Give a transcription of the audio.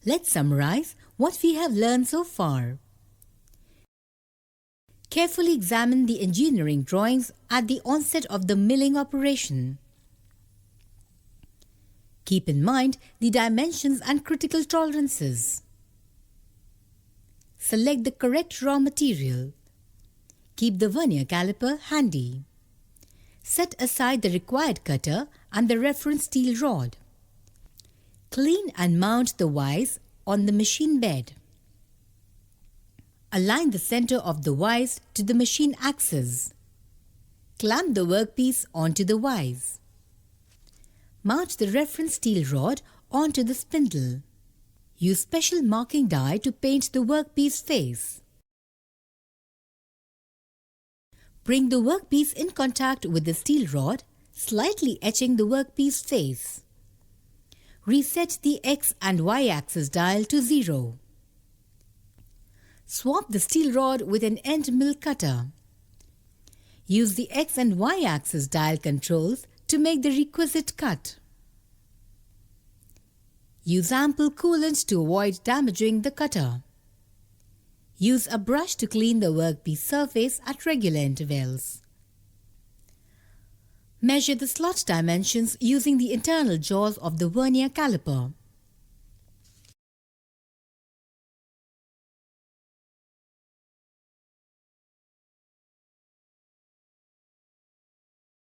Let's summarize what we have learned so far. Carefully examine the engineering drawings at the onset of the milling operation. Keep in mind the dimensions and critical tolerances. Select the correct raw material. Keep the vernier caliper handy. Set aside the required cutter and the reference steel rod. Clean and mount the vise on the machine bed. Align the center of the vise to the machine axis. Clamp the workpiece onto the vise. Mount the reference steel rod onto the spindle. Use special marking dye to paint the workpiece face. Bring the workpiece in contact with the steel rod, slightly etching the workpiece face. Reset the X and Y axis dial to 0. Swap the steel rod with an end mill cutter. Use the X and Y axis dial controls to make the requisite cut. Use ample coolant to avoid damaging the cutter. Use a brush to clean the workpiece surface at regular intervals. Measure the slot dimensions using the internal jaws of the vernier caliper.